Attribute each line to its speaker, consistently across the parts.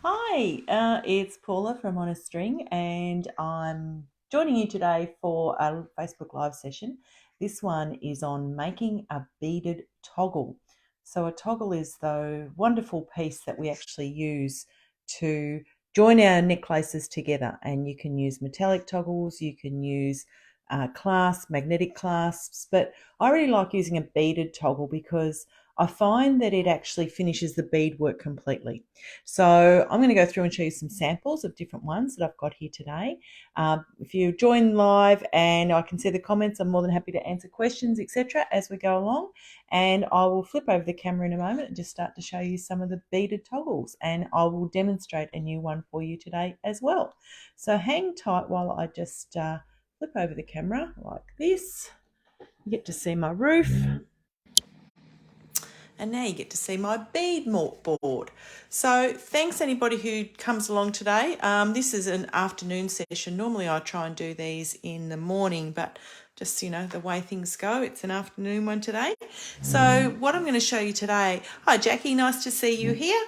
Speaker 1: Hi, it's Paula from On a String, and I'm joining you today for a Facebook Live session. This one is on making a beaded toggle. So, a toggle is the wonderful piece that we actually use to join our necklaces together, and you can use metallic toggles, you can use magnetic clasps, but I really like using a beaded toggle because I find that it actually finishes the beadwork completely. So I'm going to go through and show you some samples of different ones that I've got here today. If you join live and I can see the comments, I'm more than happy to answer questions, etc. as we go along. And I will flip over the camera in a moment and just start to show you some of the beaded toggles. And I will demonstrate a new one for you today as well. So hang tight while I just flip over the camera like this. You get to see my roof. And now you get to see my bead mort board. So thanks anybody who comes along today. This is an afternoon session. Normally I try and do these in the morning, but just, the way things go, it's an afternoon one today. So what I'm going to show you today, hi Jackie, nice to see you here,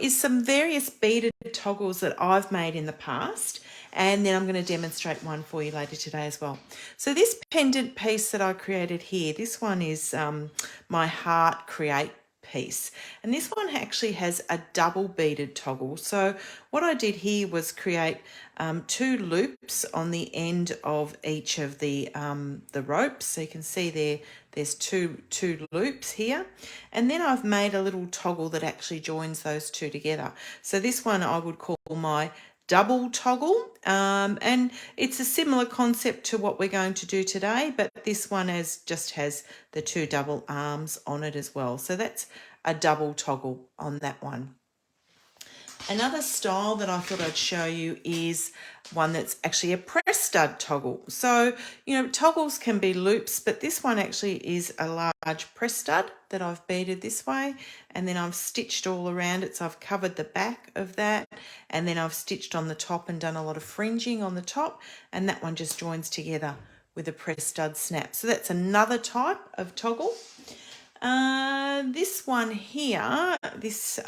Speaker 1: is some various beaded toggles that I've made in the past. And then I'm going to demonstrate one for you later today as well. So this pendant piece that I created here, this one is my Heart Create piece. And this one actually has a double beaded toggle. So what I did here was create two loops on the end of each of the ropes. So you can see there's two loops here. And then I've made a little toggle that actually joins those two together. So this one I would call my double toggle, and it's a similar concept to what we're going to do today, but this one just has the two double arms on it as well. So that's a double toggle on that one. Another style that I thought I'd show you is one that's actually a press stud toggle. So, toggles can be loops, but this one actually is a large press stud that I've beaded this way, and then I've stitched all around it. So I've covered the back of that, and then I've stitched on the top and done a lot of fringing on the top, and that one just joins together with a press stud snap. So that's another type of toggle. This one here, this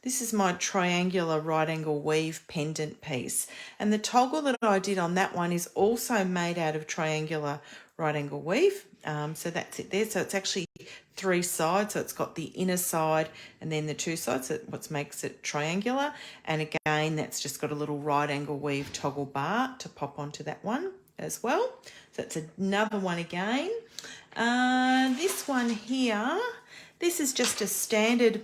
Speaker 1: is my triangular right angle weave pendant piece, and the toggle that I did on that one is also made out of triangular right angle weave. So that's it there. So it's actually three sides. So it's got the inner side and then the two sides. So what makes it triangular. And again, that's just got a little right angle weave toggle bar to pop onto that one as well. So it's another one again. This one here, this is just a standard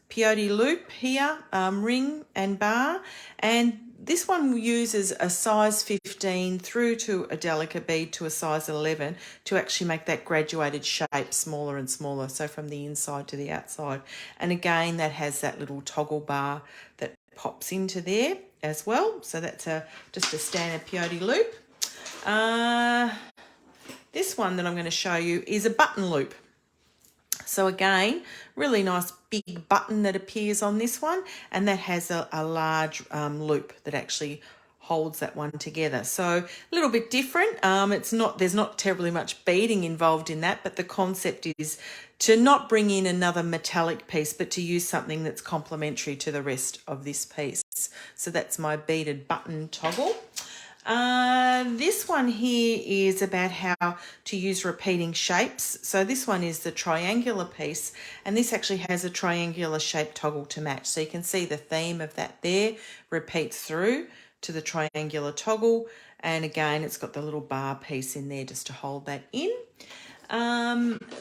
Speaker 1: peyote loop here, ring and bar, and this one uses a size 15 through to a delicate bead to a size 11 to actually make that graduated shape smaller and smaller, so from the inside to the outside. And again, that has that little toggle bar that pops into there as well. So that's just a standard peyote loop. This one that I'm going to show you is a button loop. So again, really nice big button that appears on this one, and that has a large loop that actually holds that one together. So a little bit different. There's not terribly much beading involved in that, but the concept is to not bring in another metallic piece, but to use something that's complementary to the rest of this piece. So that's my beaded button toggle. This one here is about how to use repeating shapes. So this one is the triangular piece, and this actually has a triangular shape toggle to match. So you can see the theme of that there repeats through to the triangular toggle, and again it's got the little bar piece in there just to hold that in.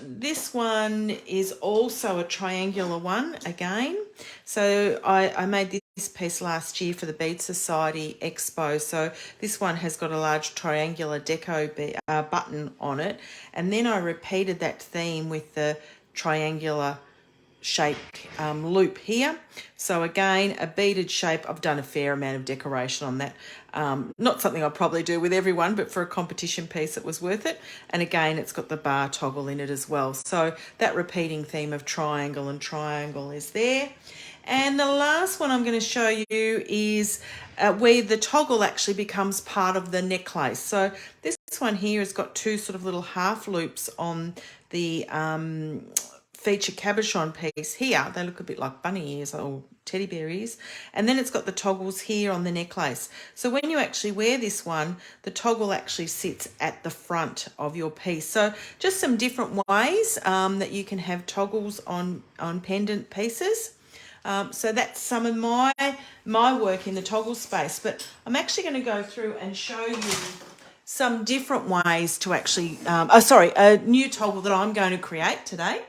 Speaker 1: This one is also a triangular one again. So I made this piece last year for the Bead Society Expo. So this one has got a large triangular deco button on it. And then I repeated that theme with the triangular shape loop here. So again, a beaded shape. I've done a fair amount of decoration on that. Not something I'll probably do with everyone, but for a competition piece it was worth it. And again, it's got the bar toggle in it as well. So that repeating theme of triangle and triangle is there. And the last one I'm going to show you is where the toggle actually becomes part of the necklace. So this one here has got two sort of little half loops on the feature cabochon piece here. They look a bit like bunny ears or teddy bear ears. And then it's got the toggles here on the necklace. So when you actually wear this one, the toggle actually sits at the front of your piece. So just some different ways that you can have toggles on pendant pieces. So that's some of my work in the toggle space. But I'm actually going to go through and show you some different ways to actually, a new toggle that I'm going to create today.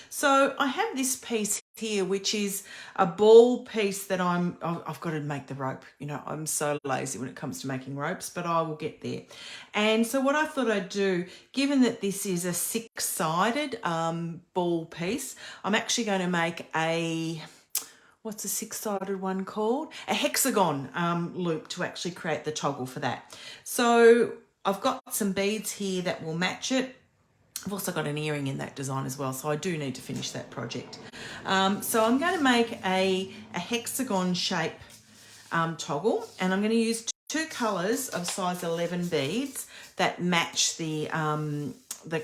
Speaker 1: So I have this piece here, which is a ball piece that I've got to make the rope. You know, I'm so lazy when it comes to making ropes, but I will get there. And so what I thought I'd do, given that this is a 6-sided ball piece, I'm actually going to make what's a 6-sided one called? A hexagon loop to actually create the toggle for that. So I've got some beads here that will match it. I've also got an earring in that design as well, so I do need to finish that project. So I'm going to make a hexagon shape toggle, and I'm going to use 2 colours of size 11 beads that match the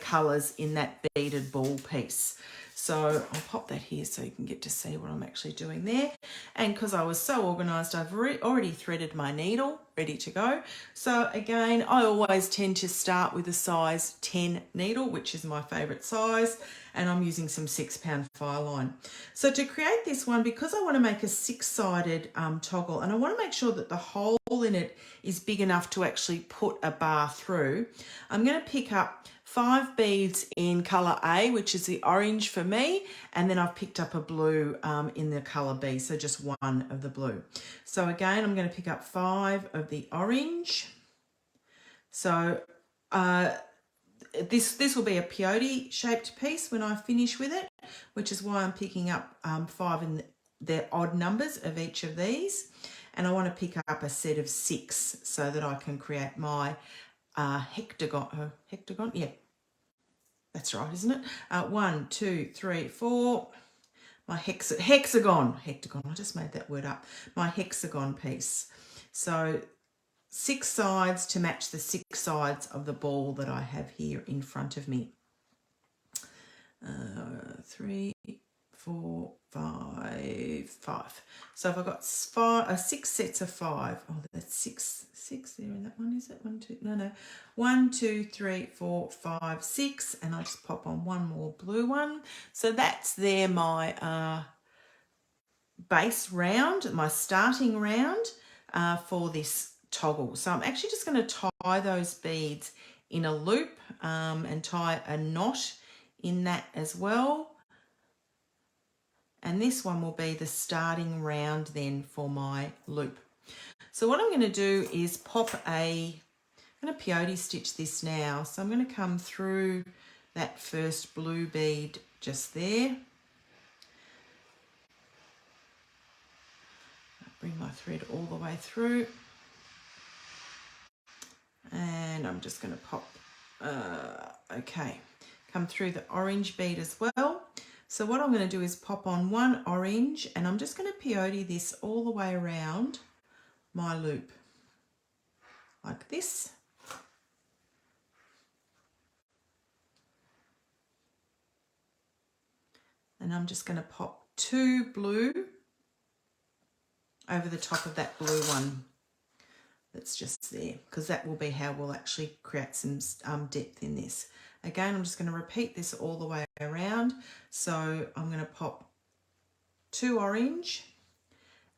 Speaker 1: colours in that beaded ball piece. So I'll pop that here so you can get to see what I'm actually doing there. And because I was so organised, I've already threaded my needle, ready to go. So again, I always tend to start with a size 10 needle, which is my favourite size, and I'm using some 6-pound file line. So to create this one, because I want to make a 6-sided toggle, and I want to make sure that the hole in it is big enough to actually put a bar through, I'm going to pick up 5 beads in colour A, which is the orange for me, and then I've picked up a blue in the colour B, so just 1 of the blue. So again, I'm going to pick up 5 of the orange. So this will be a peyote shaped piece when I finish with it, which is why I'm picking up 5 in the odd numbers of each of these. And I want to pick up a set of 6 so that I can create my hectagon, yeah, that's right, isn't it? 1, 2, 3, 4, my hexagon, I just made that word up, my hexagon piece. So 6 sides to match the 6 sides of the ball that I have here in front of me. 3, 4, 5, 5. So if I've got 6 sets of 5, oh, that's 6 there in that one, is it? 1, 2, no. 1, 2, 3, 4, 5, 6, and I'll just pop on one more blue one. So that's there my base round, my starting round for this toggle. So I'm actually just going to tie those beads in a loop and tie a knot in that as well. And this one will be the starting round then for my loop. So what I'm going to do is I'm going to peyote stitch this now. So I'm going to come through that first blue bead just there. Bring my thread all the way through. And I'm just going to pop, come through the orange bead as well. So what I'm going to do is pop on 1 orange, and I'm just going to peyote this all the way around my loop, like this. And I'm just going to pop 2 blue over the top of that blue one that's just there, because that will be how we'll actually create some depth in this. Again, I'm just going to repeat this all the way around. So I'm going to pop 2 orange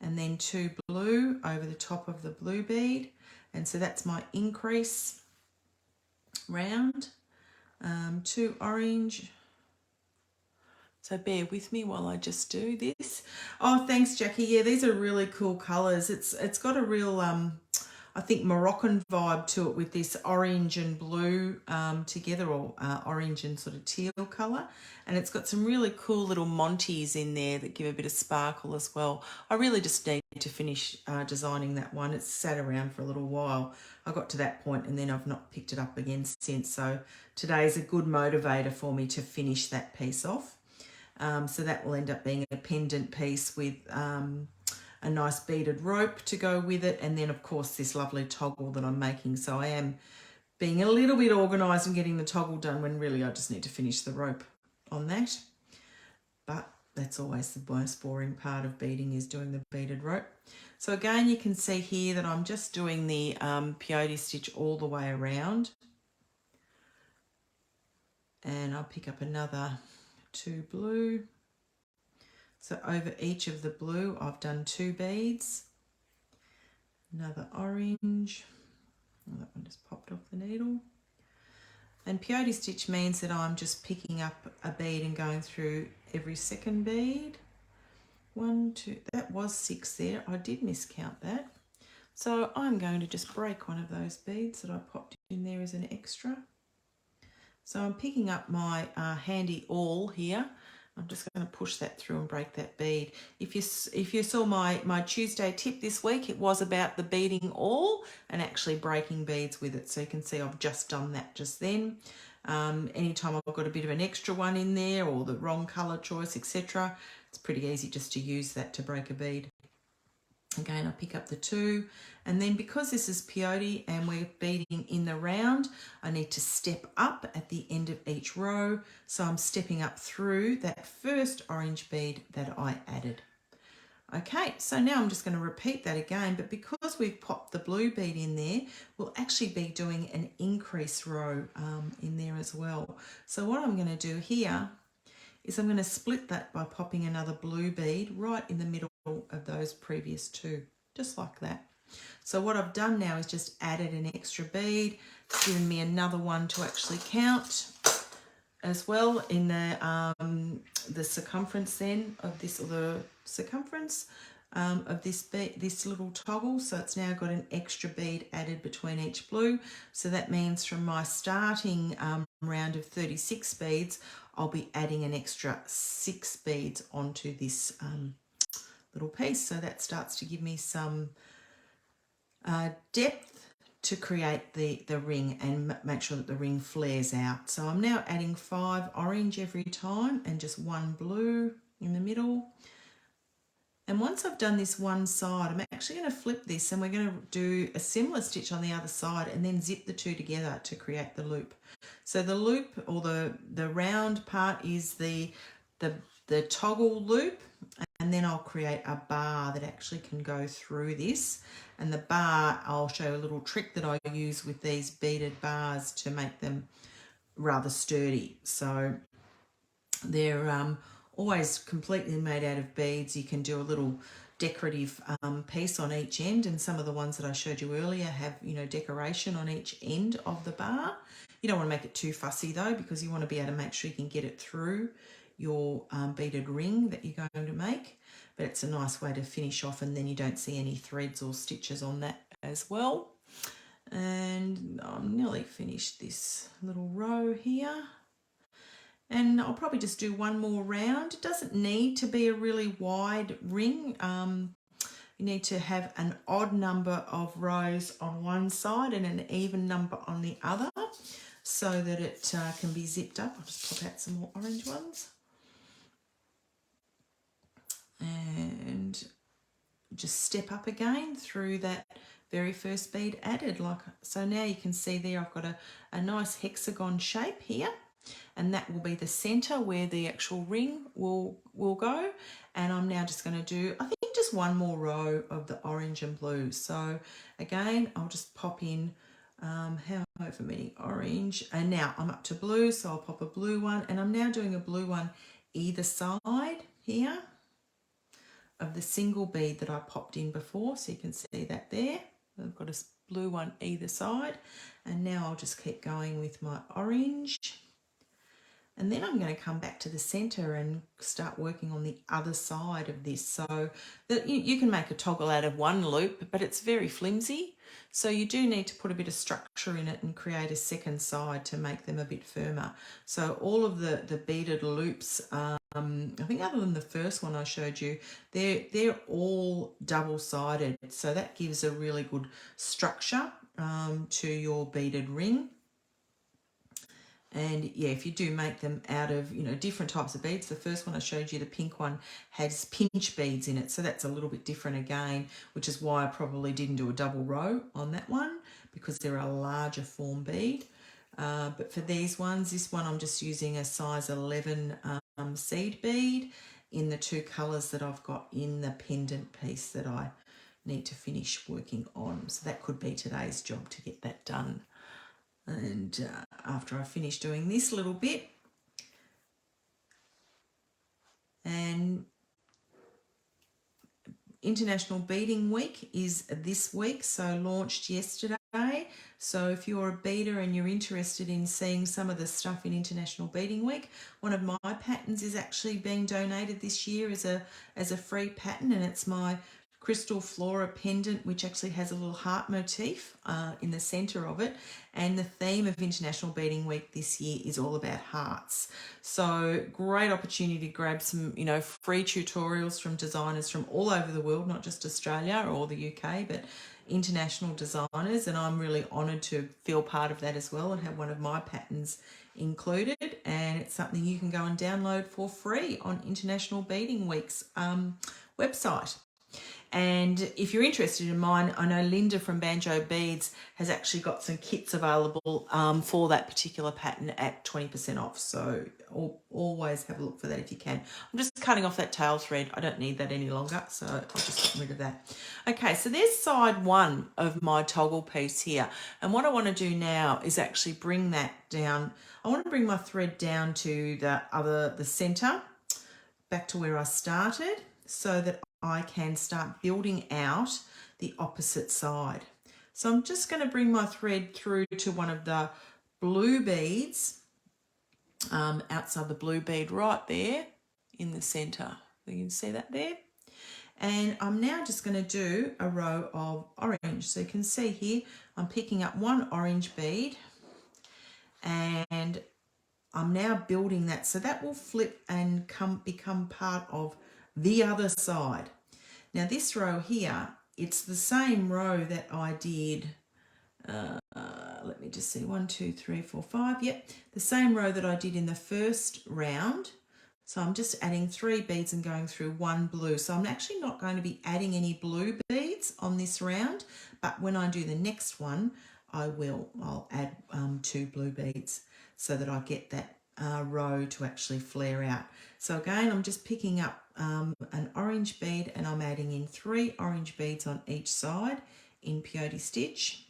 Speaker 1: and then 2 blue over the top of the blue bead. And so that's my increase round. 2 orange. So bear with me while I just do this. Oh, thanks, Jackie. Yeah, these are really cool colours. It's got a real, I think, Moroccan vibe to it with this orange and blue together, or orange and sort of teal colour. And it's got some really cool little Monties in there that give a bit of sparkle as well. I really just need to finish designing that one. It's sat around for a little while. I got to that point and then I've not picked it up again since. So today is a good motivator for me to finish that piece off. So that will end up being a pendant piece with a nice beaded rope to go with it, and then of course this lovely toggle that I'm making. So I am being a little bit organised and getting the toggle done when really I just need to finish the rope on that. that's always the most boring part of beading, is doing the beaded rope. So again, you can see here that I'm just doing the peyote stitch all the way around, and I'll pick up another 2 blue. So over each of the blue I've done 2 beads, another orange, oh, that one just popped off the needle. And peyote stitch means that I'm just picking up a bead and going through every second bead. 1, 2, that was 6 there, I did miscount that. So I'm going to just break one of those beads that I popped in there as an extra. So I'm picking up my handy awl here. I'm just going to push that through and break that bead. If you saw my Tuesday tip this week, it was about the beading awl and actually breaking beads with it. So you can see I've just done that just then. Anytime I've got a bit of an extra one in there or the wrong colour choice, etc., it's pretty easy just to use that to break a bead. Again, I pick up the 2, and then because this is peyote and we're beading in the round, I need to step up at the end of each row. So I'm stepping up through that first orange bead that I added. Okay, so now I'm just going to repeat that again, but because we've popped the blue bead in there, we'll actually be doing an increase row in there as well. So what I'm going to do here is I'm going to split that by popping another blue bead right in the middle of those previous 2, just like that. So what I've done now is just added an extra bead. It's given me another one to actually count as well in the circumference then of this, or the circumference of this little toggle. So it's now got an extra bead added between each blue. So that means from my starting round of 36 beads, I'll be adding an extra 6 beads onto this little piece. So that starts to give me some depth to create the ring and make sure that the ring flares out. So I'm now adding 5 orange every time and just 1 blue in the middle. And once I've done this one side, I'm actually going to flip this and we're going to do a similar stitch on the other side and then zip the 2 together to create the loop. So the loop, or the round part, is the toggle loop, and then I'll create a bar that actually can go through this. And the bar, I'll show you a little trick that I use with these beaded bars to make them rather sturdy. So they're always completely made out of beads. You can do a little decorative piece on each end, and some of the ones that I showed you earlier have, you know, decoration on each end of the bar. You don't want to make it too fussy though, because you want to be able to make sure you can get it through your beaded ring that you're going to make. But it's a nice way to finish off, and then you don't see any threads or stitches on that as well. And I'm nearly finished this little row here. And I'll probably just do one more round. It doesn't need to be a really wide ring. You need to have an odd number of rows on one side and an even number on the other, so that it can be zipped up. I'll just pop out some more orange ones. And just step up again through that very first bead added. So now you can see there I've got a nice hexagon shape here, and that will be the center where the actual ring will go. And I'm now just going to do, I think, just one more row of the orange and blue. So again, I'll just pop in however many orange, and now I'm up to blue, so I'll pop a blue one, and I'm now doing a blue one either side here of the single bead that I popped in before, so you can see that there. I've got a blue one either side, and now I'll just keep going with my orange. And then I'm going to come back to the center and start working on the other side of this. So that you can make a toggle out of one loop, but it's very flimsy. So you do need to put a bit of structure in it and create a second side to make them a bit firmer. So all of the beaded loops, I think other than the first one I showed you, they're all double-sided. So that gives a really good structure to your beaded ring. And yeah, if you do make them out of, you know, different types of beads, the first one I showed you, the pink one, has pinch beads in it. So that's a little bit different again, which is why I probably didn't do a double row on that one, because they're a larger form bead. But for these ones, this one I'm just using a size 11 seed bead. in the two colours that I've got in the pendant piece that I need to finish working on. So that could be today's job to get that done. And after I finish doing this little bit, and International Beading Week is this week, so launched yesterday. So if you're a beader and you're interested in seeing some of the stuff in International Beading Week, one of my patterns is actually being donated this year as a free pattern, and it's my crystal flora pendant, which actually has a little heart motif in the center of it. And the theme of International Beading Week this year is all about hearts. So great opportunity to grab some, free tutorials from designers from all over the world, not just Australia or the UK, but international designers. And I'm really honoured to feel part of that as well and have one of my patterns included. And it's something you can go and download for free on International Beading Week's website. And if you're interested in mine, I know Linda from Banjo Beads has actually got some kits available for that particular pattern at 20% off. So always have a look for that if you can. I'm just cutting off that tail thread. I don't need that any longer, so I'll just get rid of that. Okay, so there's side one of my toggle piece here. And what I want to do now is actually bring that down. I want to bring my thread down to the center, back to where I started, so that I can start building out the opposite side. So I'm just going to bring my thread through to one of the blue beads, outside the blue bead right there in the center. You can see that there. And I'm now just going to do a row of orange. So you can see here, I'm picking up one orange bead and I'm now building that. So that will flip and become part of the other side. Now this row here, it's the same row that I did, let me just see, 1, 2, 3, 4, 5, yep, the same row that I did in the first round. So I'm just adding 3 beads and going through 1 blue. So I'm actually not going to be adding any blue beads on this round, but when I do the next one, I'll add 2 blue beads so that I get that row to actually flare out. So again, I'm just picking up an orange bead and I'm adding in 3 orange beads on each side in peyote stitch.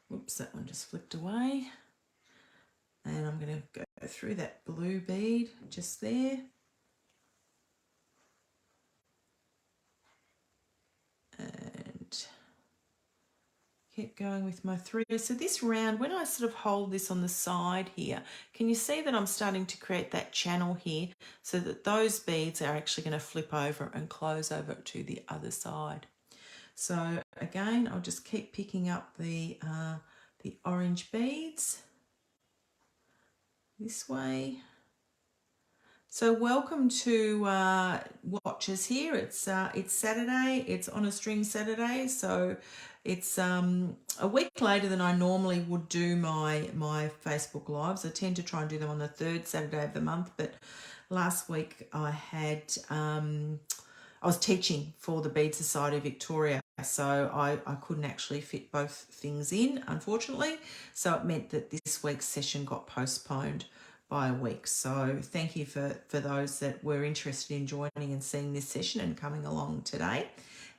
Speaker 1: Whoops, that one just flipped away. And I'm going to go through that blue bead just there. And keep going with my 3. So this round, when I sort of hold this on the side here, can you see that I'm starting to create that channel here so that those beads are actually going to flip over and close over to the other side. So again, I'll just keep picking up the orange beads this way. So welcome to watchers here. It's Saturday. It's on a string Saturday, so it's a week later than I normally would do my Facebook lives. I tend to try and do them on the 3rd Saturday of the month, but last week I had I was teaching for the Bead Society of Victoria, so I couldn't actually fit both things in, unfortunately. So it meant that this week's session got postponed by a week. So thank you for those that were interested in joining and seeing this session and coming along today.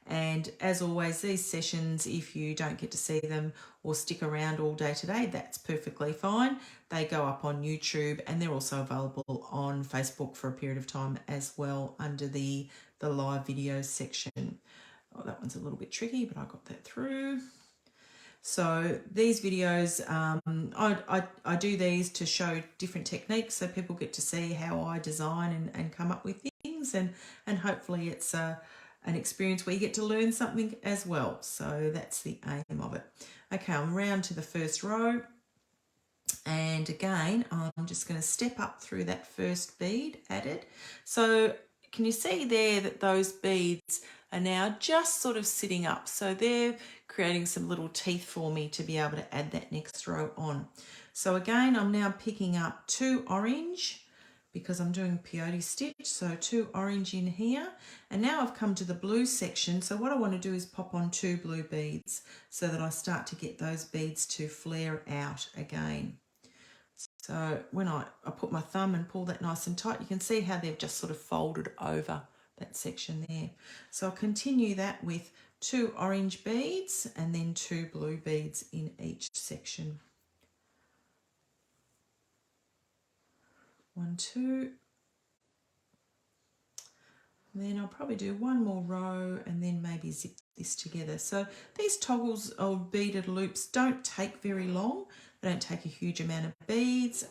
Speaker 1: And as always, these sessions, if you don't get to see them or stick around all day today, that's perfectly fine. They go up on YouTube and they're also available on Facebook for a period of time as well under the live videos section. Oh, that one's a little bit tricky, but I got that through. So these videos, I do these to show different techniques so people get to see how I design and come up with things, and hopefully it's an experience where you get to learn something as well. So that's the aim of it. Okay, I'm round to the first row, and again I'm just going to step up through that first bead added. So can you see there that those beads are now just sort of sitting up, so they're creating some little teeth for me to be able to add that next row on. So again, I'm now picking up 2 orange because I'm doing peyote stitch, so 2 orange in here, and now I've come to the blue section. So what I want to do is pop on 2 blue beads so that I start to get those beads to flare out again. So when I put my thumb and pull that nice and tight, you can see how they've just sort of folded over that section there. So I'll continue that with 2 orange beads and then 2 blue beads in each section. 1, 2. Then I'll probably do 1 more row and then maybe zip this together. So these toggles of beaded loops don't take very long. They don't take a huge amount of beads.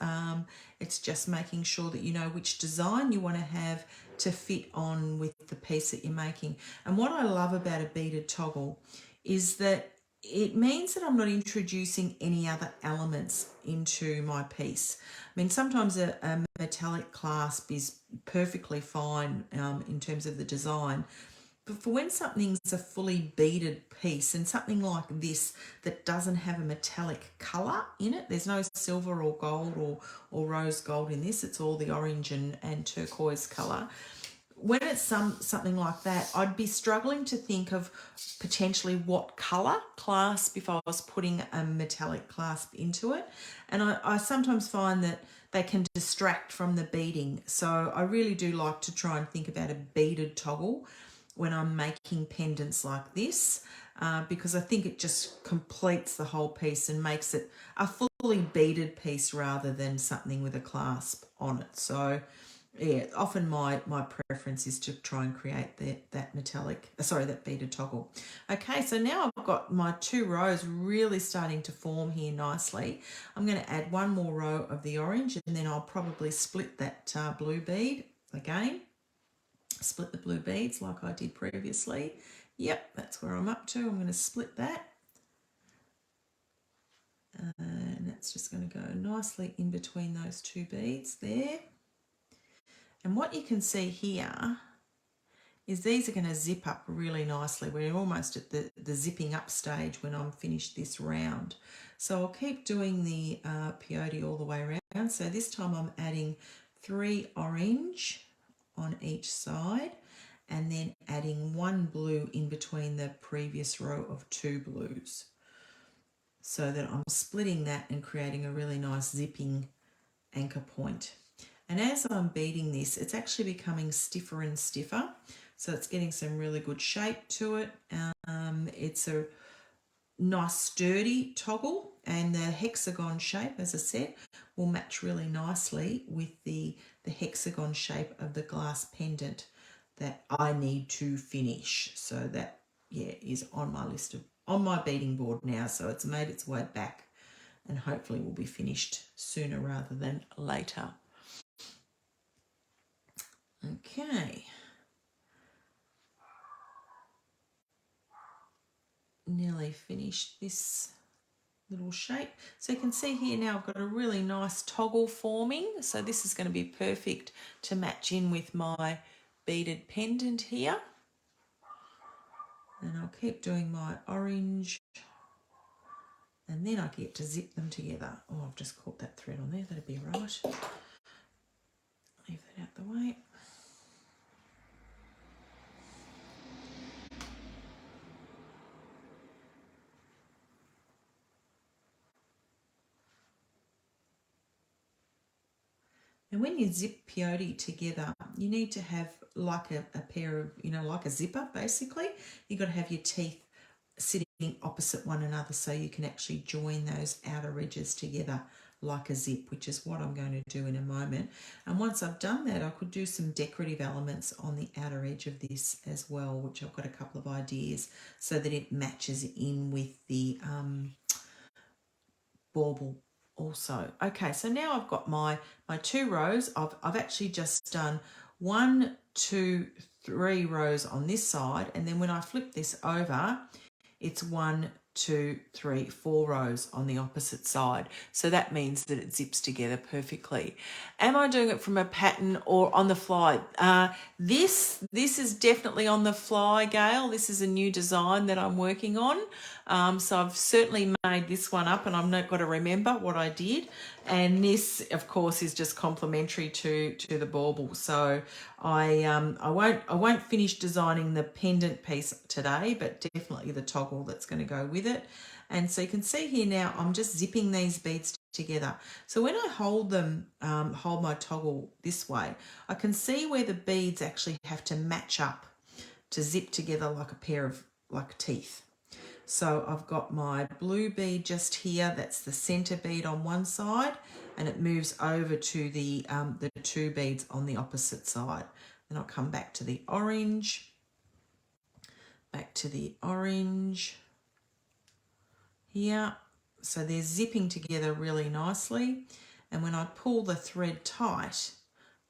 Speaker 1: It's just making sure that you know which design you want to have to fit on with the piece that you're making. And what I love about a beaded toggle is that it means that I'm not introducing any other elements into my piece. I mean, sometimes a metallic clasp is perfectly fine in terms of the design, but for when something's a fully beaded piece and something like this that doesn't have a metallic colour in it, there's no silver or gold or rose gold in this, it's all the orange and turquoise colour. When it's something like that, I'd be struggling to think of potentially what colour clasp if I was putting a metallic clasp into it. And I sometimes find that they can distract from the beading. So I really do like to try and think about a beaded toggle when I'm making pendants like this, because I think it just completes the whole piece and makes it a fully beaded piece rather than something with a clasp on it. So yeah, often my preference is to try and create that beaded toggle. Okay, so now I've got my 2 rows really starting to form here nicely. I'm going to add 1 more row of the orange and then I'll probably split that blue bead again. Split the blue beads like I did previously. Yep, that's where I'm up to. I'm going to split that. And that's just going to go nicely in between those 2 beads there. And what you can see here is these are going to zip up really nicely. We're almost at the zipping up stage when I'm finished this round. So I'll keep doing the peyote all the way around. So this time I'm adding 3 orange on each side and then adding 1 blue in between the previous row of 2 blues. So that I'm splitting that and creating a really nice zipping anchor point. And as I'm beading this, it's actually becoming stiffer and stiffer. So it's getting some really good shape to it. It's a nice sturdy toggle, and the hexagon shape, as I said, will match really nicely with the hexagon shape of the glass pendant that I need to finish. So that, yeah, is on my list on my beading board now. So it's made its way back and hopefully will be finished sooner rather than later. Okay. Nearly finished this little shape. So you can see here now I've got a really nice toggle forming. So this is going to be perfect to match in with my beaded pendant here. And I'll keep doing my orange. And then I get to zip them together. Oh, I've just caught that thread on there. That'd be right. Leave that out the way. And when you zip peyote together, you need to have like a pair of, like a zipper basically. You've got to have your teeth sitting opposite one another so you can actually join those outer edges together like a zip, which is what I'm going to do in a moment. And once I've done that, I could do some decorative elements on the outer edge of this as well, which I've got a couple of ideas so that it matches in with the bauble also. Okay, so now I've got my 2 rows. I've actually just done 1, 2, 3 rows on this side, and then when I flip this over, it's 1, 2, 3, 4 rows on the opposite side. So that means that it zips together perfectly. Am I doing it from a pattern or on the fly? This is definitely on the fly, Gail. This is a new design that I'm working on. So I've certainly made this one up, and I've not got to remember what I did. And this, of course, is just complementary to the bauble. So I won't finish designing the pendant piece today, but definitely the toggle that's going to go with it. And so you can see here now I'm just zipping these beads together. So when I hold them, hold my toggle this way, I can see where the beads actually have to match up to zip together like a pair of teeth. So I've got my blue bead just here, that's the center bead on one side, and it moves over to the two beads on the opposite side. Then I'll come back to the orange, here. So they're zipping together really nicely. And when I pull the thread tight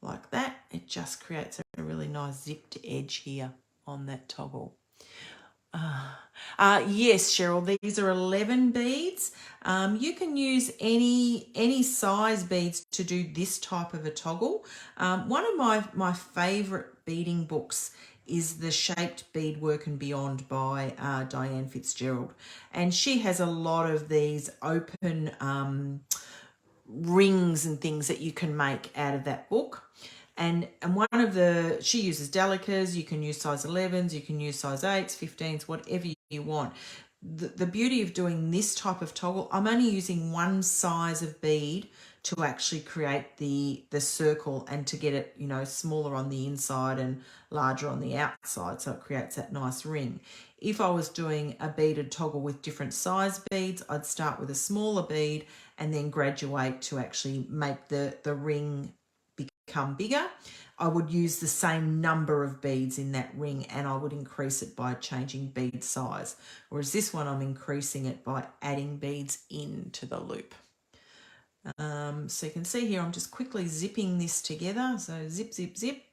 Speaker 1: like that, it just creates a really nice zipped edge here on that toggle. Yes, Cheryl, these are 11 beads. You can use any size beads to do this type of a toggle. One of my favourite beading books is The Shaped Beadwork and Beyond by Diane Fitzgerald. And she has a lot of these open rings and things that you can make out of that book. And one of she uses delicas, you can use size 11s, you can use size 8s, 15s, whatever you want. The beauty of doing this type of toggle, I'm only using one size of bead to actually create the circle and to get it, smaller on the inside and larger on the outside, so it creates that nice ring. If I was doing a beaded toggle with different size beads, I'd start with a smaller bead and then graduate to actually make the ring become bigger. I would use the same number of beads in that ring and I would increase it by changing bead size. Whereas this one, I'm increasing it by adding beads into the loop. So you can see here, I'm just quickly zipping this together. So zip, zip, zip.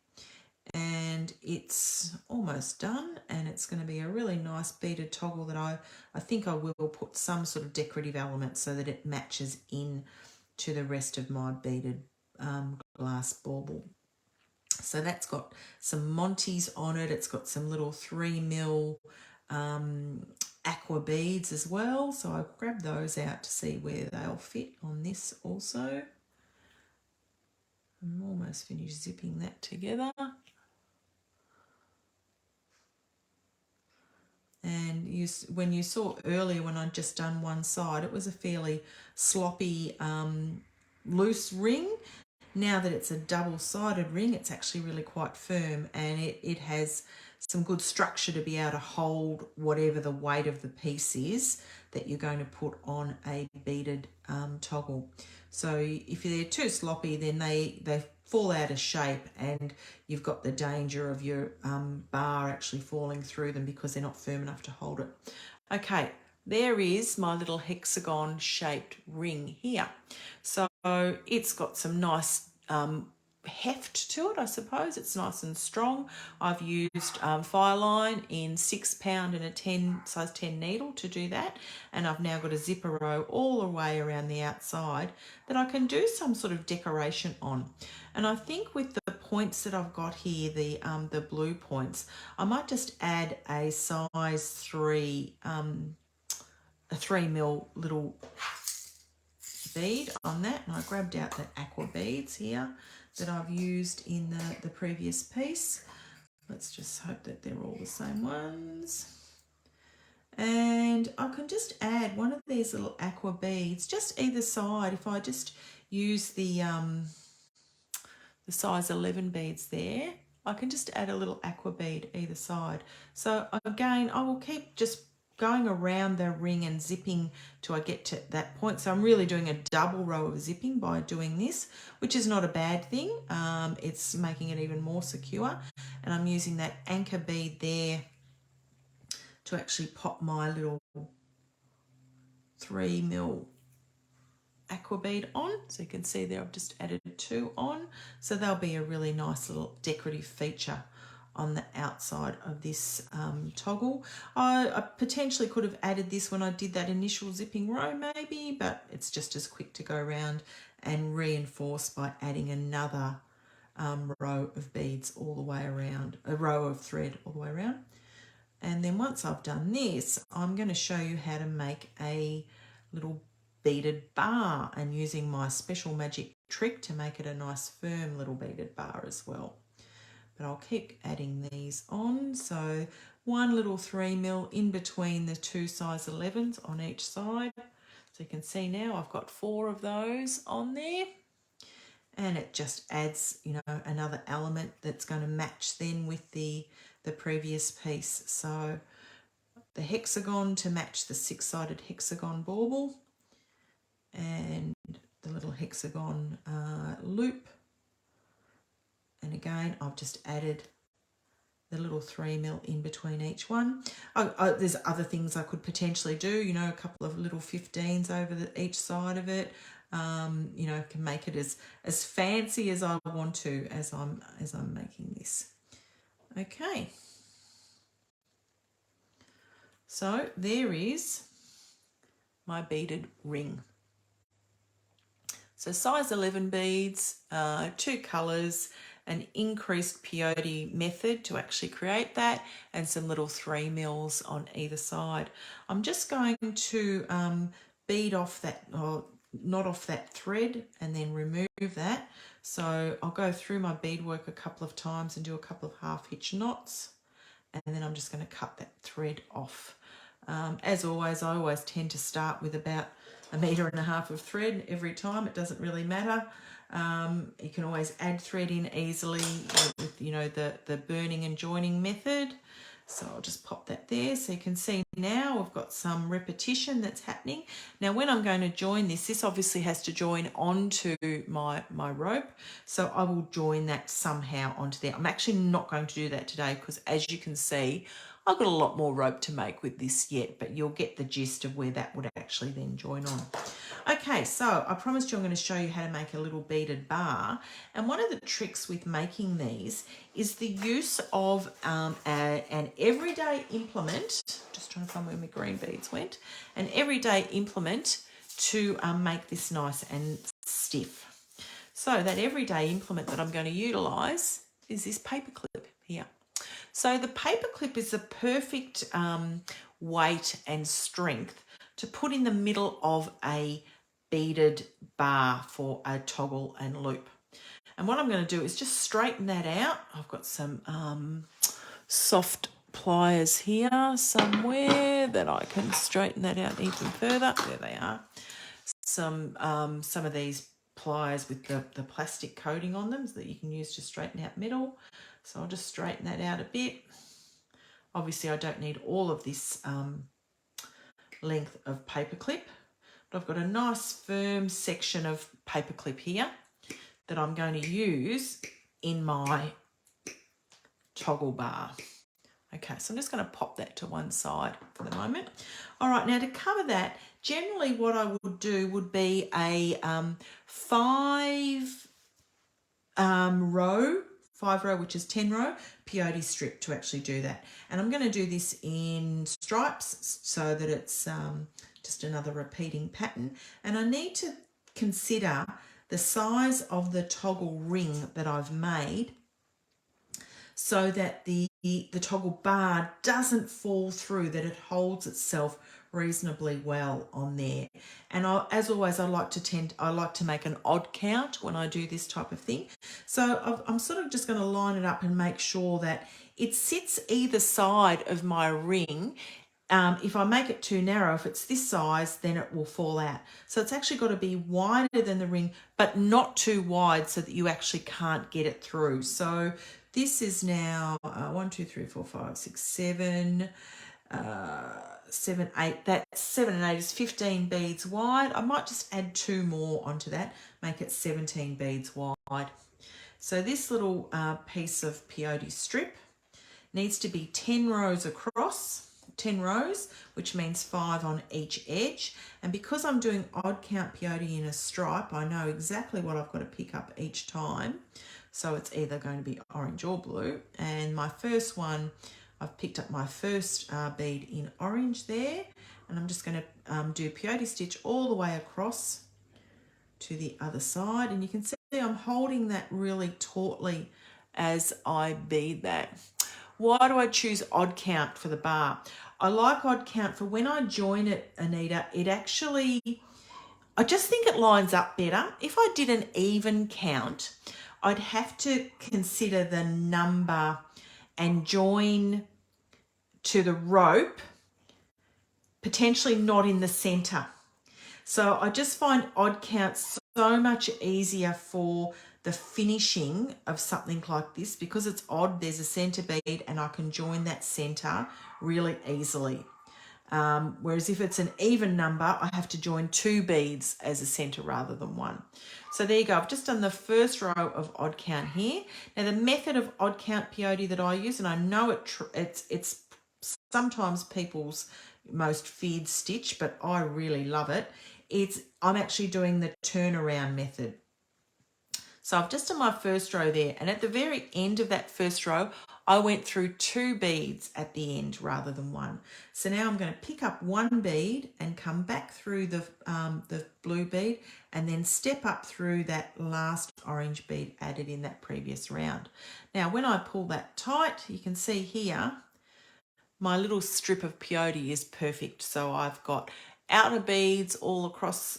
Speaker 1: And it's almost done, and it's going to be a really nice beaded toggle that I think I will put some sort of decorative element so that it matches in to the rest of my beaded glass bauble. So that's got some Monties on it. It's got some little 3mm aqua beads as well. So I'll grab those out to see where they'll fit on this also. I'm almost finished zipping that together. And when you saw earlier when I'd just done one side, it was a fairly sloppy, loose ring. Now that it's a double-sided ring, it's actually really quite firm, and it has some good structure to be able to hold whatever the weight of the piece is that you're going to put on a beaded toggle. So if they're too sloppy, then they fall out of shape, and you've got the danger of your bar actually falling through them because they're not firm enough to hold it. Okay, there is my little hexagon shaped ring here. So it's got some nice heft to it, I suppose. It's nice and strong. I've used fire line in 6 pound and a size 10 needle to do that, and I've now got a zipper row all the way around the outside that I can do some sort of decoration on. And I think with the points that I've got here, the blue points, I might just add a size 3 a 3mm little bead on that, and I grabbed out the aqua beads here that I've used in the previous piece. Let's just hope that they're all the same ones. And I can just add one of these little aqua beads just either side. If I just use the size 11 beads there, I can just add a little aqua bead either side. So again, I will keep just going around the ring and zipping till I get to that point. So I'm really doing a double row of zipping by doing this, which is not a bad thing. It's making it even more secure. And I'm using that anchor bead there to actually pop my little 3mm aqua bead on. So you can see there I've just added 2 on. So they'll be a really nice little decorative feature on the outside of this toggle. I potentially could have added this when I did that initial zipping row maybe, but it's just as quick to go around and reinforce by adding another row of beads all the way around, a row of thread all the way around. And then once I've done this, I'm going to show you how to make a little beaded bar, and using my special magic trick to make it a nice firm little beaded bar as well. But I'll keep adding these on. So one little 3mm in between the 2 size 11s on each side. So you can see now I've got 4 of those on there, and it just adds, you know, another element that's going to match then with the previous piece. So the hexagon to match the 6-sided hexagon bauble, and the little hexagon loop. And again, I've just added the little 3mm in between each one. There's other things I could potentially do, you know, a couple of little 15s over each side of it. You know, can make it as fancy as I want to as I'm making this. Okay. So there is my beaded ring. So size 11 beads, 2 colours, an increased peyote method to actually create that, and some little 3mm on either side. I'm just going to bead off that, or knot off that thread, and then remove that. So I'll go through my beadwork a couple of times and do a couple of half hitch knots, and then I'm just going to cut that thread off. As always, I always tend to start with about 1.5 meters of thread every time. It doesn't really matter. You can always add thread in easily with, you know, the burning and joining method. So I'll just pop that there. So you can see now we've got some repetition that's happening. Now when I'm going to join this obviously has to join onto my rope. So I will join that somehow onto there. I'm actually not going to do that today because, as you can see, I've got a lot more rope to make with this yet, but you'll get the gist of where that would actually then join on. Okay, so I promised you I'm going to show you how to make a little beaded bar. And one of the tricks with making these is the use of an everyday implement. Just trying to find where my green beads went. An everyday implement to make this nice and stiff. So that everyday implement that I'm going to utilise is this paperclip here. So the paperclip is the perfect weight and strength to put in the middle of a beaded bar for a toggle and loop. And what I'm going to do is just straighten that out. I've got some soft pliers here somewhere that I can straighten that out even further. There they are. Some of these pliers with the plastic coating on them that you can use to straighten out metal. So I'll just straighten that out a bit. Obviously I don't need all of this length of paperclip, but I've got a nice firm section of paperclip here that I'm going to use in my toggle bar. Okay, so I'm just going to pop that to one side for the moment. All right, now to cover that, generally what I would do would be a 5 row, which is 10 row peyote strip to actually do that. And I'm going to do this in stripes so that it's just another repeating pattern. And I need to consider the size of the toggle ring that I've made so that the toggle bar doesn't fall through, that it holds itself reasonably well on there. And as always, I like to make an odd count when I do this type of thing. So I'm sort of just going to line it up and make sure that it sits either side of my ring. If I make it too narrow, if it's this size, then it will fall out. So it's actually got to be wider than the ring, but not too wide so that you actually can't get it through. So this is now 1, 2, 3, 4, 5, 6, 7, 7, 8. That 7 and 8 is 15 beads wide. I might just add 2 more onto that, make it 17 beads wide. So this little piece of peyote strip needs to be 10 rows across, 10 rows, which means 5 on each edge. And because I'm doing odd count peyote in a stripe, I know exactly what I've got to pick up each time. So it's either going to be orange or blue. And my first one, I've picked up my first bead in orange there, and I'm just going to do peyote stitch all the way across to the other side. And you can see I'm holding that really tautly as I bead that. Why do I choose odd count for the bar? I like odd count for when I join it, Anita, I just think it lines up better. If I did an even count, I'd have to consider the number and join to the rope, potentially not in the center. So I just find odd counts so much easier for the finishing of something like this. Because it's odd, there's a center bead and I can join that center really easily. Whereas if it's an even number, I have to join 2 beads as a center rather than 1. So there you go. I've just done the first row of odd count here. Now the method of odd count peyote that I use, and I know it's sometimes people's most feared stitch, but I really love it. I'm actually doing the turnaround method. So I've just done my first row there, and at the very end of that first row, I went through 2 beads at the end rather than 1. So now I'm going to pick up 1 bead and come back through the blue bead and then step up through that last orange bead added in that previous round. Now when I pull that tight, you can see here, my little strip of peyote is perfect. So I've got outer beads all across,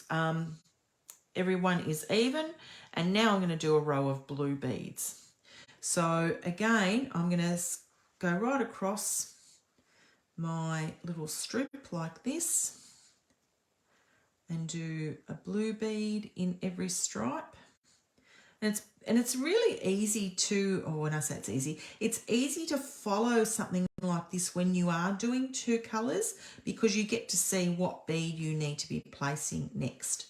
Speaker 1: everyone is even. And now I'm going to do a row of blue beads. So again, I'm going to go right across my little strip like this and do a blue bead in every stripe. And it's really easy to, or when I say it's easy to follow something like this when you are doing 2 colours, because you get to see what bead you need to be placing next.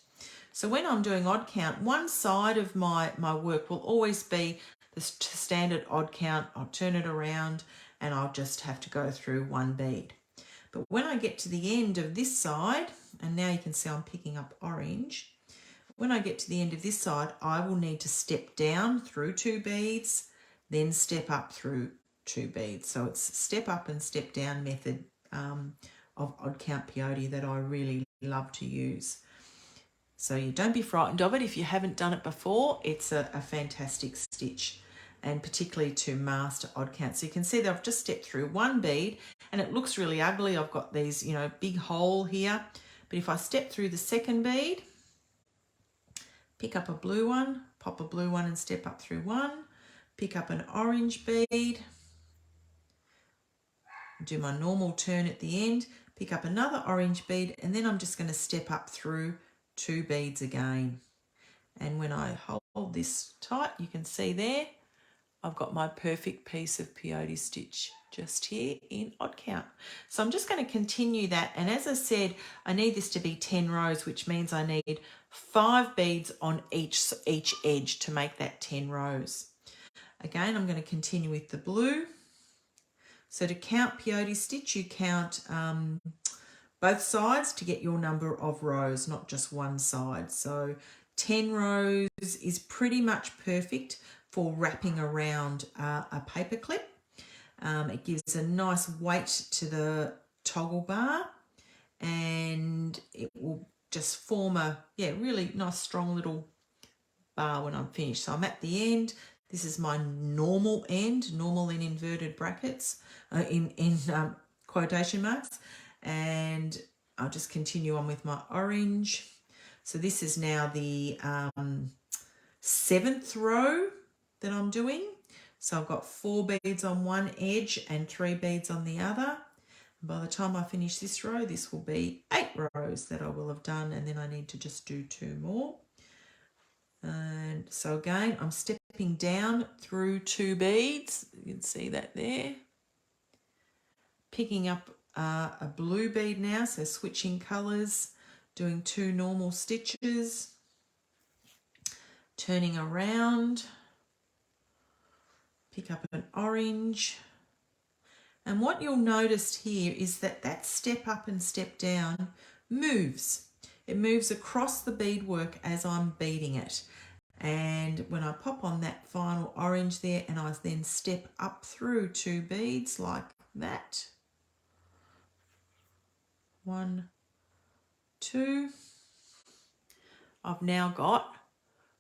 Speaker 1: So when I'm doing odd count, one side of my work will always be the standard odd count. I'll turn it around and I'll just have to go through 1 bead. But when I get to the end of this side, and now you can see I'm picking up orange, when I get to the end of this side, I will need to step down through 2 beads, then step up through 2 beads. So it's step up and step down method of odd count peyote that I really love to use. So you don't be frightened of it if you haven't done it before. It's a fantastic stitch, and particularly to master odd count. So you can see that I've just stepped through 1 bead and it looks really ugly. I've got these, big hole here. But if I step through the 2nd bead, pick up a blue one, pop a blue one and step up through 1, pick up an orange bead, do my normal turn at the end, pick up another orange bead, and then I'm just going to step up through 2 beads again. And when I hold this tight, you can see there, I've got my perfect piece of peyote stitch just here in odd count. So I'm just going to continue that. And as I said, I need this to be 10 rows, which means I need 5 beads on each edge to make that 10 rows. Again, I'm going to continue with the blue. So to count peyote stitch, you count both sides to get your number of rows, not just one side. So 10 rows is pretty much perfect for wrapping around a paper clip. It gives a nice weight to the toggle bar, and it will just form a really nice strong little bar when I'm finished. So I'm at the end. This is my normal end, normal in inverted brackets, in quotation marks, and I'll just continue on with my orange. So this is now the 7th row that I'm doing. So I've got 4 beads on one edge and 3 beads on the other. And by the time I finish this row, this will be 8 rows that I will have done, and then I need to just do 2 more. And so again, I'm stepping down through 2 beads. You can see that there. Picking up a blue bead now, so switching colours, doing 2 normal stitches, turning around, pick up an orange. And what you'll notice here is that that step up and step down moves. It moves across the beadwork as I'm beading it. And when I pop on that final orange there and I then step up through 2 beads like that, 1, 2, I've now got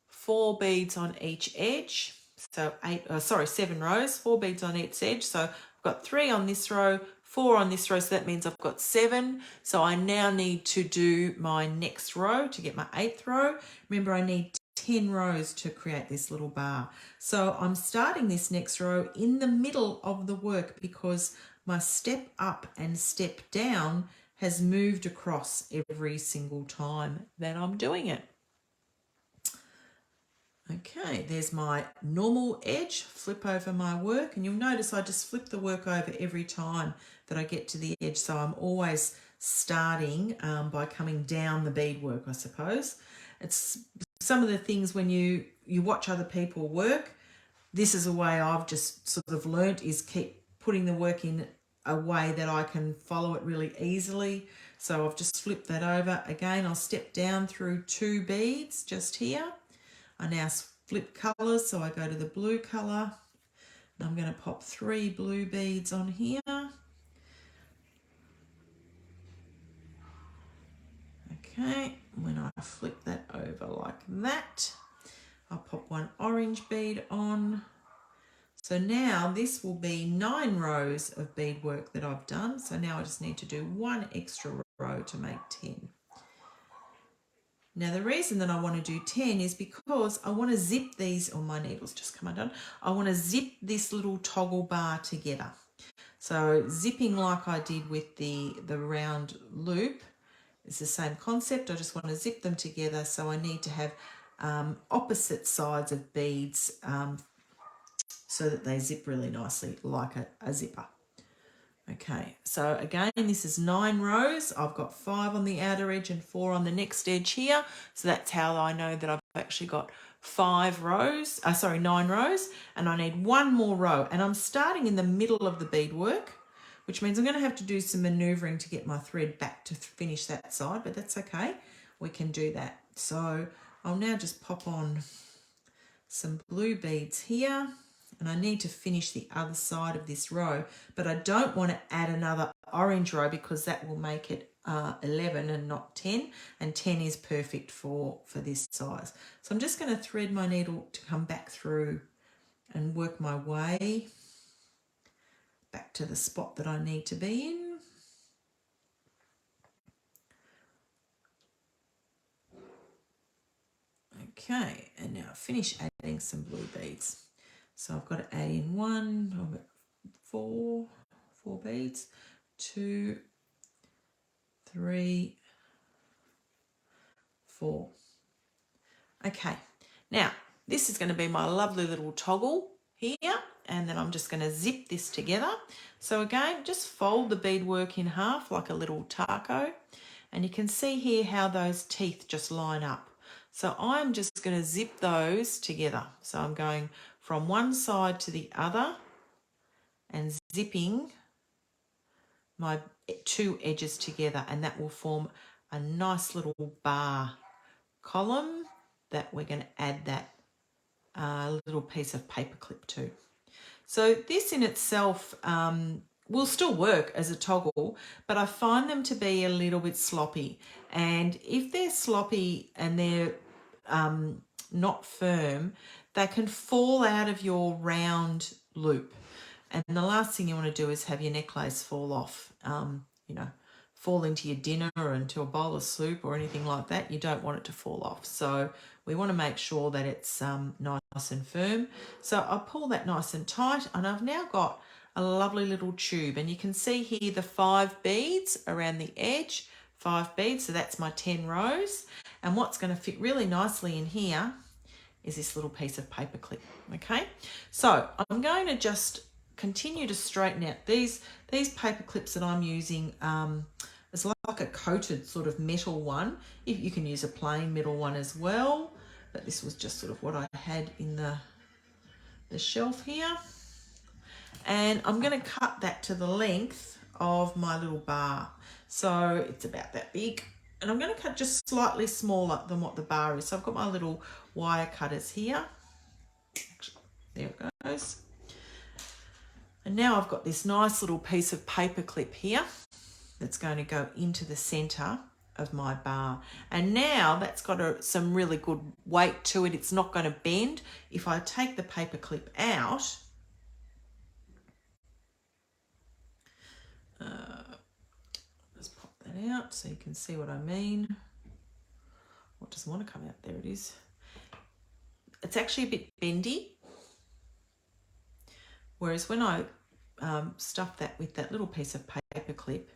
Speaker 1: 4 beads on each edge. So 7 rows, 4 beads on each edge. So I've got 3 on this row, 4 on this row, so that means I've got 7. So I now need to do my next row to get my 8th row. Remember, I need 10 rows to create this little bar. So I'm starting this next row in the middle of the work because my step up and step down has moved across every single time that I'm doing it. Okay, there's my normal edge, flip over my work, and you'll notice I just flip the work over every time that I get to the edge, so I'm always starting by coming down the beadwork, I suppose. It's some of the things when you watch other people work, this is a way I've just sort of learnt, is keep putting the work in a way that I can follow it really easily. So I've just flipped that over. Again, I'll step down through 2 beads just here. I now flip colours, so I go to the blue colour. And I'm going to pop 3 blue beads on here. Okay, when I flip that over like that, I'll pop 1 orange bead on. So now this will be 9 rows of beadwork that I've done. So now I just need to do 1 extra row to make 10. Now the reason that I want to do 10 is because I want to zip these, oh my needle's just come undone, I want to zip this little toggle bar together. So zipping like I did with the round loop is the same concept. I just want to zip them together, so I need to have opposite sides of beads so that they zip really nicely like a zipper. Okay, so again, this is 9 rows. I've got 5 on the outer edge and 4 on the next edge here. So that's how I know that I've actually got 9 rows, and I need 1 more row. And I'm starting in the middle of the beadwork, which means I'm going to have to do some manoeuvring to get my thread back to finish that side, but that's okay. We can do that. So I'll now just pop on some blue beads here. And I need to finish the other side of this row, but I don't want to add another orange row because that will make it 11 and not 10, and 10 is perfect for this size. So I'm just going to thread my needle to come back through and work my way back to the spot that I need to be in. Okay, and now finish adding some blue beads. So I've got to add in 1, I've got 4 beads, 2, 3, 4. Okay, now this is going to be my lovely little toggle here, and then I'm just going to zip this together. So again, just fold the beadwork in half like a little taco, and you can see here how those teeth just line up. So I'm just going to zip those together. So I'm going from one side to the other and zipping my 2 edges together, and that will form a nice little bar column that we're going to add that little piece of paperclip to. So this in itself will still work as a toggle, but I find them to be a little bit sloppy. And if they're sloppy and they're not firm, they can fall out of your round loop. And the last thing you want to do is have your necklace fall off, fall into your dinner or into a bowl of soup or anything like that. You don't want it to fall off. So we want to make sure that it's nice and firm. So I'll pull that nice and tight, and I've now got a lovely little tube. And you can see here the 5 beads around the edge, 5 beads. So that's my 10 rows. And what's going to fit really nicely in here is this little piece of paperclip. Okay, so I'm going to just continue to straighten out these paper clips that I'm using. It's like a coated sort of metal one. If you can use a plain metal one as well, but this was just sort of what I had in the shelf here. And I'm going to cut that to the length of my little bar. So it's about that big. And I'm going to cut just slightly smaller than what the bar is. So I've got my little wire cutters here. There it goes. And now I've got this nice little piece of paper clip here that's going to go into the center of my bar. And now that's got some really good weight to it. It's not going to bend. If I take the paper clip out, let's pop that out so you can see what I mean. What doesn't want to come out? There it is. It's actually a bit bendy. Whereas when I stuff that with that little piece of paper clip,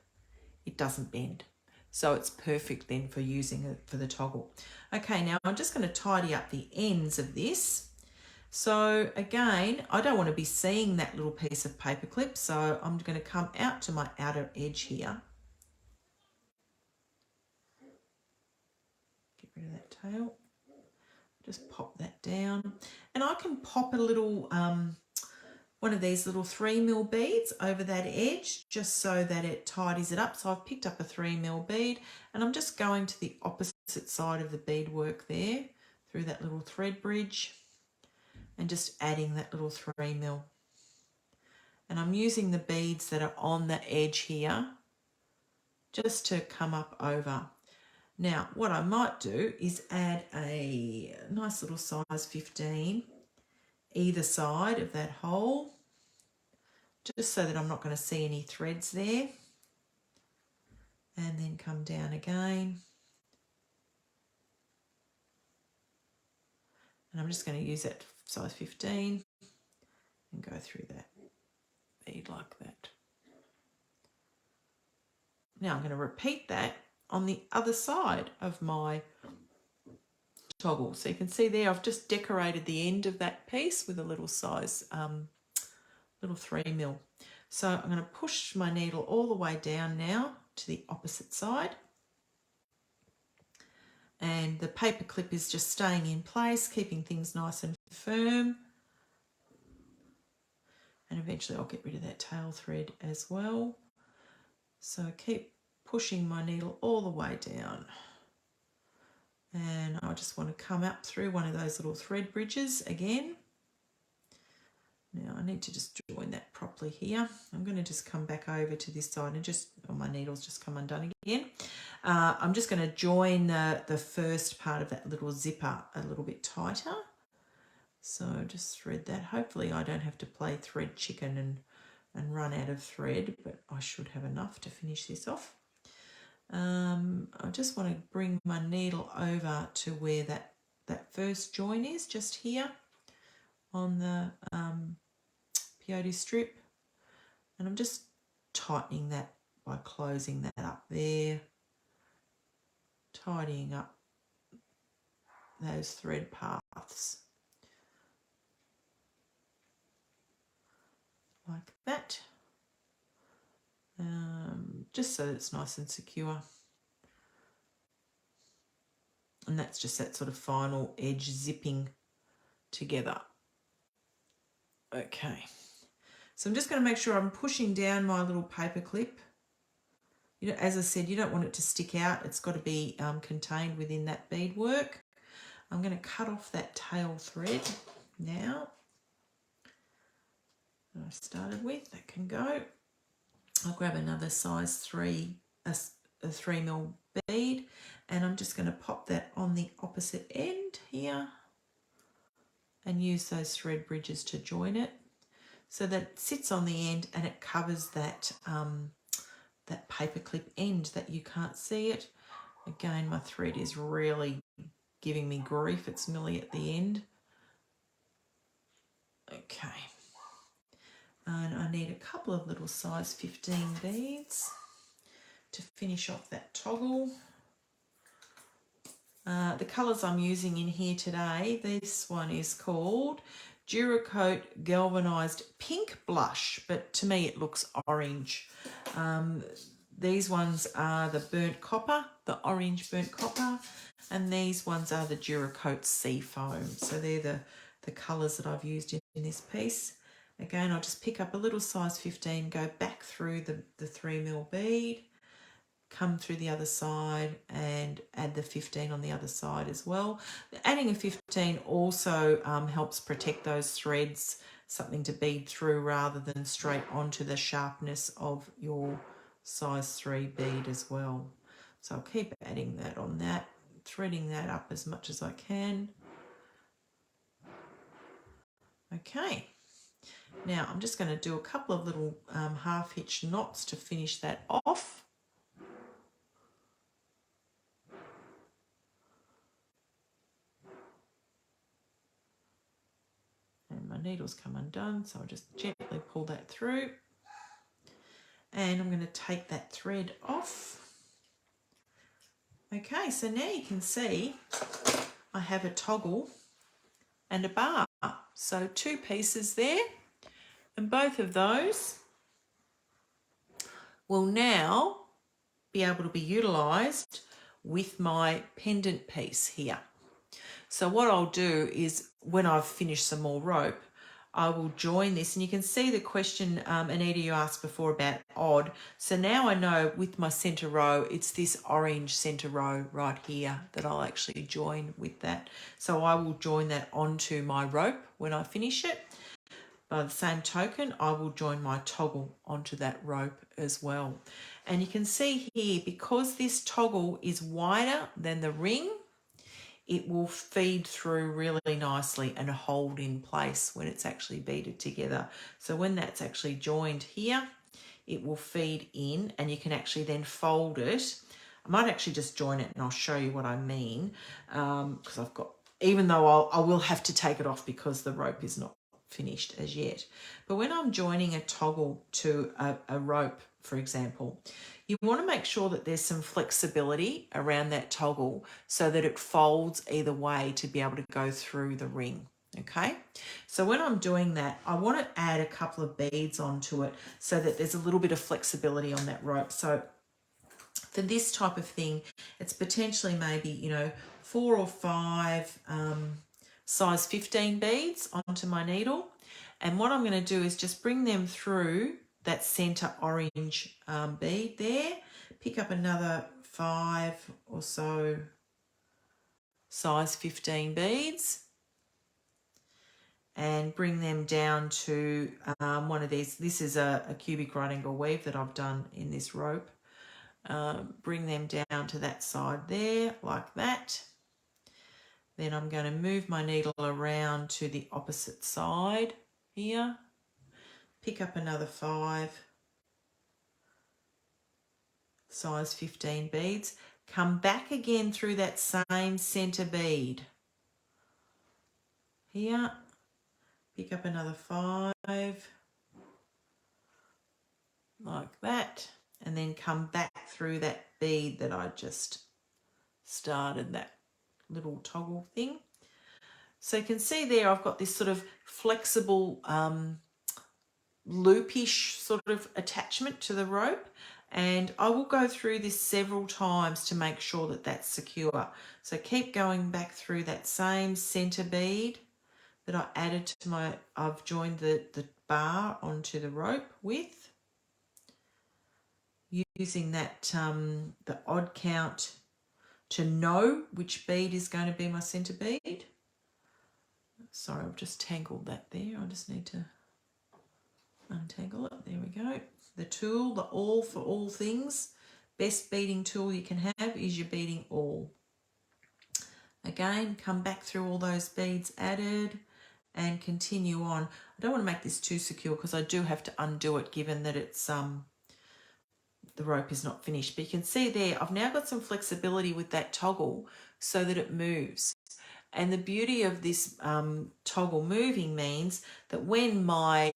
Speaker 1: it doesn't bend. So it's perfect then for using it for the toggle. Okay, now I'm just going to tidy up the ends of this. So again, I don't want to be seeing that little piece of paper clip, so I'm going to come out to my outer edge here. Get rid of that tail. Just pop that down. And I can pop a little, one of these little 3mm beads over that edge just so that it tidies it up. So I've picked up a 3mm bead and I'm just going to the opposite side of the beadwork there through that little thread bridge and just adding that little 3mm. And I'm using the beads that are on the edge here just to come up over. Now, what I might do is add a nice little size 15 either side of that hole, just so that I'm not going to see any threads there. And then come down again. And I'm just going to use that size 15 and go through that bead like that. Now I'm going to repeat that on the other side of my toggle. So you can see there I've just decorated the end of that piece with a little size, little 3mm. So I'm going to push my needle all the way down now to the opposite side. And the paper clip is just staying in place, keeping things nice and firm. And eventually I'll get rid of that tail thread as well. So keep pushing my needle all the way down. And I just want to come up through one of those little thread bridges again. Now I need to just join that properly here. I'm going to just come back over to this side and just, oh, my needle's just come undone again. I'm just going to join the first part of that little zipper a little bit tighter. So just thread that. Hopefully I don't have to play thread chicken and run out of thread, but I should have enough to finish this off. I just want to bring my needle over to where that first join is, just here on the peyote strip. And I'm just tightening that by closing that up there, tidying up those thread paths like that, just so that it's nice and secure. And that's just that sort of final edge zipping together. Okay, so I'm just going to make sure I'm pushing down my little paper clip. You know, as I said, you don't want it to stick out. It's got to be contained within that beadwork. I'm going to cut off that tail thread now that I started with. That can go. I'll grab another size 3, a 3mm bead, and I'm just going to pop that on the opposite end here and use those thread bridges to join it so that it sits on the end and it covers that that paper clip end that you can't see it. Again, my thread is really giving me grief. It's nearly at the end. Okay. And I need a couple of little size 15 beads to finish off that toggle. The colours I'm using in here today, this one is called Duracoat Galvanised Pink Blush, but to me it looks orange. These ones are the burnt copper, the orange burnt copper, and these ones are the Duracoat Seafoam. So they're the colours that I've used in this piece. Again, I'll just pick up a little size 15, go back through the 3mm bead, come through the other side and add the 15 on the other side as well. Adding a 15 also helps protect those threads, something to bead through rather than straight onto the sharpness of your size 3 bead as well. So I'll keep adding that on that, threading that up as much as I can. Okay. Now I'm just going to do a couple of little half hitch knots to finish that off. And my needle's come undone, so I'll just gently pull that through. And I'm going to take that thread off. Okay, so now you can see I have a toggle and a bar. So 2 pieces there, and both of those will now be able to be utilised with my pendant piece here. So what I'll do is when I've finished some more rope, I will join this, and you can see the question, Anita, you asked before about odd. So now I know with my centre row, it's this orange centre row right here that I'll actually join with that. So I will join that onto my rope when I finish it. By the same token, I will join my toggle onto that rope as well. And you can see here, because this toggle is wider than the ring, it will feed through really nicely and hold in place when it's actually beaded together. So when that's actually joined here, it will feed in, and you can actually then fold it. I might actually just join it and I'll show you what I mean, because I've got, even though I will have to take it off because the rope is not finished as yet. But when I'm joining a toggle to a rope, for example, you want to make sure that there's some flexibility around that toggle so that it folds either way to be able to go through the ring. Okay, so when I'm doing that, I want to add a couple of beads onto it so that there's a little bit of flexibility on that rope. So for this type of thing, it's potentially maybe, you know, 4 or 5 size 15 beads onto my needle. And what I'm going to do is just bring them through that center orange bead there, pick up another 5 or so size 15 beads and bring them down to one of these. This is a cubic right angle weave that I've done in this rope. Bring them down to that side there like that. Then I'm going to move my needle around to the opposite side here, pick up another 5 size 15 beads, come back again through that same center bead here, pick up another 5 like that, and then come back through that bead that I just started, that little toggle thing. So you can see there I've got this sort of flexible loopish sort of attachment to the rope, and I will go through this several times to make sure that that's secure. So keep going back through that same center bead that I added to my, I've joined the bar onto the rope with, using that the odd count to know which bead is going to be my center bead. Sorry, I've just tangled that there. I just need to untangle it. There we go. The tool, the awl for all things. Best beading tool you can have is your beading awl. Again, come back through all those beads added and continue on. I don't want to make this too secure because I do have to undo it given that it's the rope is not finished. But you can see there, I've now got some flexibility with that toggle so that it moves. And the beauty of this toggle moving means that when my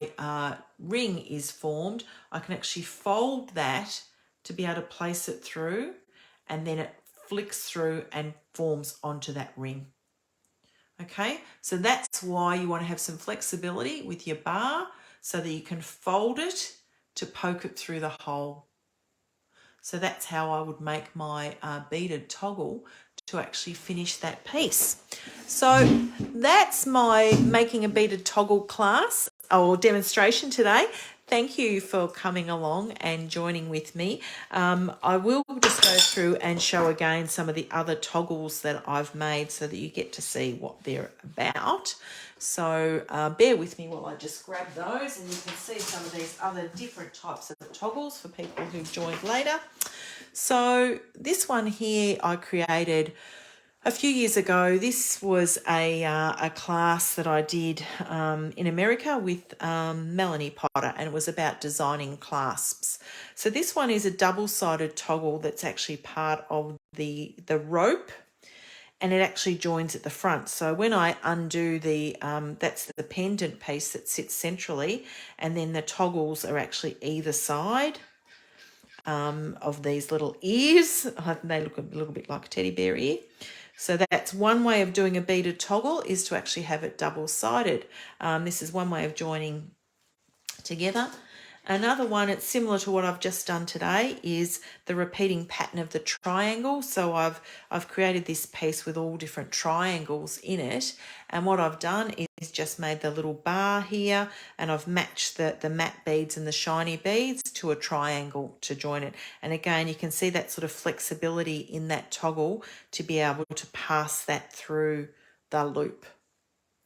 Speaker 1: ring is formed, I can actually fold that to be able to place it through, and then it flicks through and forms onto that ring. Okay, so that's why you want to have some flexibility with your bar so that you can fold it to poke it through the hole. So that's how I would make my beaded toggle to actually finish that piece. So that's my making a beaded toggle class or demonstration today. Thank you for coming along and joining with me. I will just go through and show again some of the other toggles that I've made so that you get to see what they're about. So bear with me while I just grab those, and you can see some of these other different types of toggles for people who've joined later. So this one here I created a few years ago. This was a class that I did in America with Melanie Potter, and it was about designing clasps. So this one is a double-sided toggle that's actually part of the rope, and it actually joins at the front. So when I undo the, that's the pendant piece that sits centrally, and then the toggles are actually either side of these little ears. They look a little bit like a teddy bear ear. So that's one way of doing a beaded toggle, is to actually have it double-sided. This is one way of joining together. Another one, it's similar to what I've just done today, is the repeating pattern of the triangle. So I've created this piece with all different triangles in it, and what I've done is just made the little bar here, and I've matched the matte beads and the shiny beads to a triangle to join it. And again, you can see that sort of flexibility in that toggle to be able to pass that through the loop.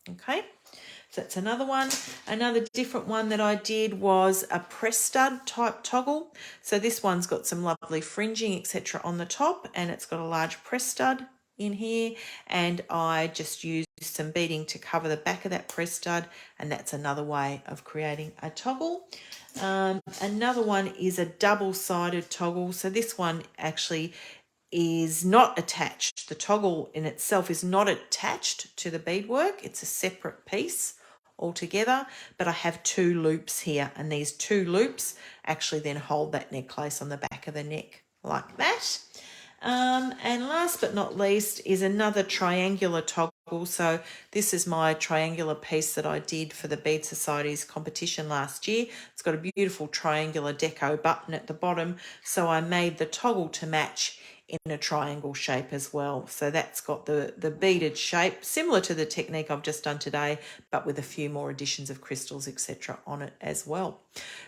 Speaker 1: Okay. So that's another one. Another different one that I did was a press stud type toggle. So this one's got some lovely fringing, etc. on the top, and it's got a large press stud in here, and I just used some beading to cover the back of that press stud, and that's another way of creating a toggle. Another one is a double-sided toggle. So this one actually is not attached. The toggle in itself is not attached to the beadwork. It's a separate piece altogether, but I have two loops here, and these two loops actually then hold that necklace on the back of the neck like that. And last but not least is another triangular toggle. So this is my triangular piece that I did for the Bead Society's competition last year. It's got a beautiful triangular deco button at the bottom, so I made the toggle to match in a triangle shape as well. So that's got the beaded shape, similar to the technique I've just done today, but with a few more additions of crystals, etc. on it as well.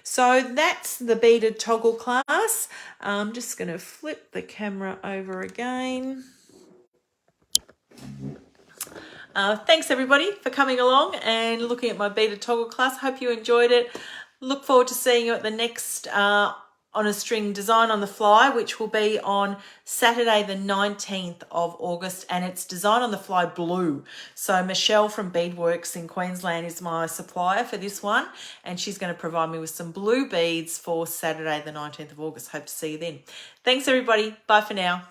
Speaker 1: So that's the beaded toggle class. I'm just going to flip the camera over again. Thanks everybody for coming along and looking at my beaded toggle class. Hope you enjoyed it. Look forward to seeing you at the next on a string design on the fly, which will be on Saturday the 19th of August, and it's design on the fly blue. So Michelle from Beadworks in Queensland is my supplier for this one, and she's going to provide me with some blue beads for Saturday the 19th of August. Hope to see you then. Thanks everybody. Bye for now.